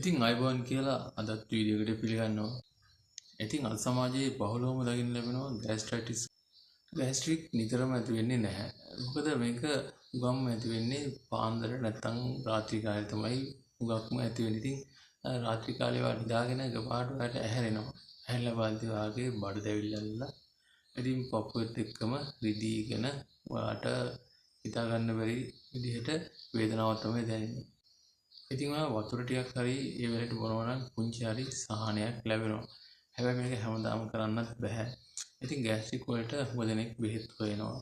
ඉතින් අයිබෝන් කියලා අදත් වීඩියෝ එකට පිළිගන්නවා. ඉතින් අද සමාජයේ බහුලවම දකින්න ලැබෙනවා ගෑස්ට්‍රයිටිස්. ගෑස්ට්‍රික් නිතරම ඇති වෙන්නේ නැහැ. මොකද මේක උගම්ම ඇති වෙන්නේ පාන්දර නැත්නම් රාත්‍රී කාලේ තමයි උගක්ම ඇති වෙන්නේ. ඉතින් රාත්‍රී කාලේ වා නිදාගෙන එකපාරට ඔයාලට ඇහැරෙනවා. ඇහැරලා බලද්දී වාගේ බඩ දැවිල්ලලා. ඉතින් පපුවත් එක්කම රිදීගෙන ඔයාලට හිතා ගන්න බැරි විදිහට වේදනාවක් තමයි දැනෙන්නේ. ඉතින් වතුර ටිකක් හරි ඒ වෙලට බොනවා නම් පුංචි හරි සහනයක් ලැබෙනවා. හැබැයි මේක හැමදාම කරන්නත් බෑ. ඉතින් ගෑස්ට්‍රික් වලට හුඟ දෙනෙක් බෙහෙත් හොයනවා.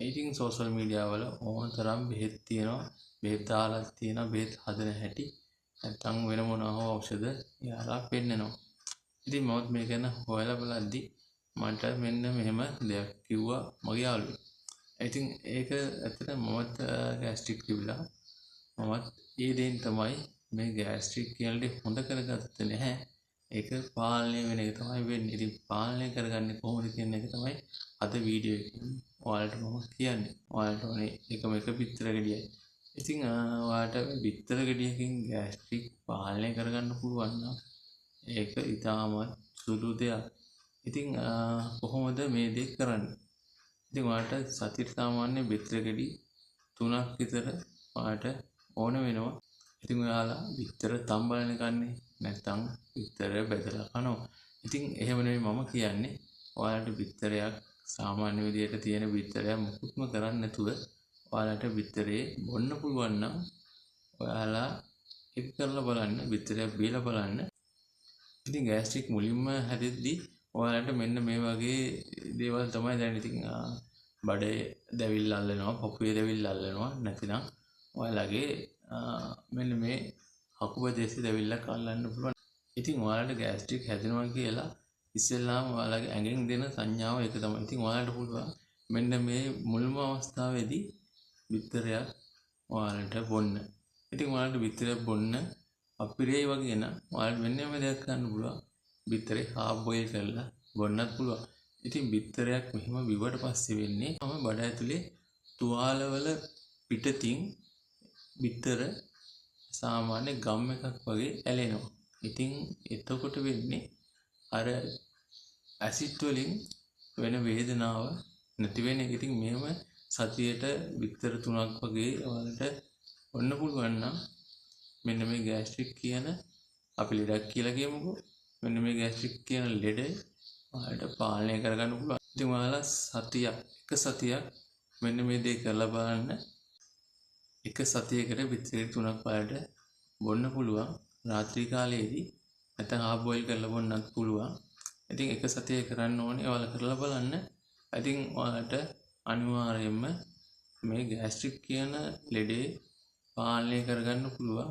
ඉතින් සෝෂල් මීඩියා වල ඕන තරම් බෙහෙත් තියෙනවා. බෙහෙත් දාලා තියෙනවා බෙහෙත් හදන හැටි. නැත්තම් වෙන මොනවා හෝ ඖෂධ යාලා පෙන්නනවා. ඉතින් මමත් මේක ගැන හොයලා බලද්දි මට මෙන්න මෙහෙම දෙයක් කිව්වා මගේ යාළුවෙක්. ඉතින් ඒක ඇත්තට මමත් ගෑස්ට්‍රික් තිබුණා. මමත් ඒ දෙයින් තමයි මේ ගෑස්ට්‍රික් කියන දේ හොඳ කරගත්තේ නැහැ. ඒක පාලනය වෙන එක තමයි වෙන්නේ. ඉතින් පාලනය කරගන්නේ කොහොමද කියන එක තමයි අද වීඩියෝ එකකින් ඔයාලට මම කියන්නේ. ඔයාලට ඕනේ එකම එක බිත්තර ගෙඩියයි. ඉතින් ඔයාලට බිත්තර ගෙඩියකින් ගෑස්ට්‍රික් පාලනය කරගන්න පුළුවන් නම් ඒක ඉතාමත් සුළු දෙයක්. ඉතින් කොහොමද මේ දේ කරන්නේ? ඉතින් ඔයාලට සතියට සාමාන්‍ය බිත්තර ගෙඩි 3ක් විතර ඔයාලට ඕන වෙනවා. ඉතින් ඔයාලා බිත්තර තම්බලන කන්නේ නැත්නම් බිත්තර බෙදලා කනවා. ඉතින් එහෙම නෙවෙයි මම කියන්නේ. ඔයාලට බිත්තරයක් සාමාන්‍ය විදියට තියෙන බිත්තරයක් මුකුත්ම කරන්නේ නැතුව ඔයාලට බිත්තරේ බොන්න පුළුවන් නම් ඔයාලා ඒක කරලා බලන්න. බිත්තරයක් බීලා බලන්න. ඉතින් ගෑස්ට්‍රික් මුලින්ම හැදෙද්දි ඔයාලට මෙන්න මේ වගේ දේවල් තමයි දැනෙන්නේ. ඉතින් බඩේ දැවිල්ල අල්ලනවා, පපුවේ දැවිල්ල අල්ලනවා. නැතිනම් ඔයාලගේ මෙන්න මේ හකුපදේශේ දැවිල්ලක් අල්ලන්න පුළුවන්. ඉතින් ඔයාලට ගෑස්ට්‍රික් හැදෙනවා කියලා ඉස්සෙල්ලාම ඔයාලගේ ඇඟෙන් දෙන සංඥාව ඒක තමයි. ඉතින් ඔයාලට පුළුවන් මෙන්න මේ මුල්ම අවස්ථාවේදී බිත්තරයක් ඔයාලට බොන්න. ඉතින් ඔයාලට බිත්තරයක් බොන්න අපිරේ වගේ නම් ඔයාලට මෙන්න මේ දෙයක් කරන්න පුළුවන්. බිත්තරේ හාෆ් බොයිල් කරලා බොන්නත් පුළුවන්. ඉතින් බිත්තරයක් මෙහෙම බිව්වට පස්සේ වෙන්නේ මම බඩ ඇතුලේ තුවාලවල පිටතින් බිත්තර සාමාන්‍ය ගම් එකක් වගේ ඇලෙනවා. ඉතින් එතකොට වෙන්නේ අර ඇසිඩ් වලින් වෙන වේදනාව නැති වෙන එක. ඉතින් මෙහෙම සතියට බිත්තර 3ක් වගේ ඔයාලට ඔන්න පුළුවන් නම් මෙන්න මේ ගෑස්ට්‍රික් කියන අපි ලෙඩක් කියලා කියමුකෝ. මෙන්න මේ ගෑස්ට්‍රික් කියන ලෙඩ ඔයාලට පාලනය කරගන්න පුළුවන්. ඉතින් ඔයාලා එක සතියක් මෙන්න මේ දේ කරලා බලන්න. එක සතියකට බිත්තර 3ක් වලට බොන්න පුළුවන්. රාත්‍රී කාලයේදී නැත්නම් හාෆ් බොයිල් කරලා බොන්නත් පුළුවන්. ඉතින් එක සතිය කරන්න ඕනේ. ඔයාලා කරලා බලන්න. ඉතින් ඔයාලට අනිවාර්යයෙන්ම මේ ගෑස්ට්‍රික් කියන ලෙඩේ පාලනය කරගන්න පුළුවන්.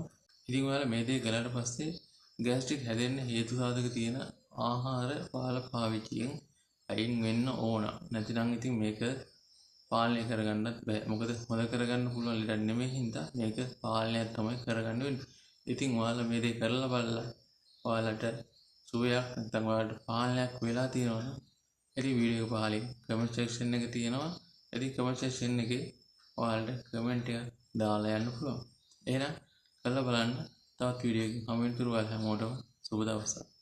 ඉතින් ඔයාලා මේ දේ කළාට පස්සේ ගෑස්ට්‍රික් හැදෙන්න හේතු සාධක තියෙන ආහාර පාවිච්චියෙන් අයින් වෙන්න ඕන. නැතිනම් ඉතින් මේක පාලනය කරගන්නත් බෑ. මොකද හොඳ කරගන්න පුළුවන් ලෙඩක් නෙමෙයි හින්දා මේක පාලනයක් තමයි කරගන්න වෙන්නේ. ඉතින් ඔයාලා මේ දේ කරලා බලලා ඔයාලට සුවයක් නැත්නම් ඔයාලට පාලනයක් වෙලා තියෙනවා නම් ඉතින් වීඩියෝ එක පහලින් කමෙන්ට් සෙක්ෂන් එක තියෙනවා. ඉතින් කමෙන්ට් සෙක්ෂන් එකේ ඔයාලට කමෙන්ට් එකක් දාලා යන්න පුළුවන්. එහෙනම් කරලා බලන්න. තවත් වීඩියෝ එකකින් කමෙන්ට් කරුවා හැමෝටම සුබ දවසක්.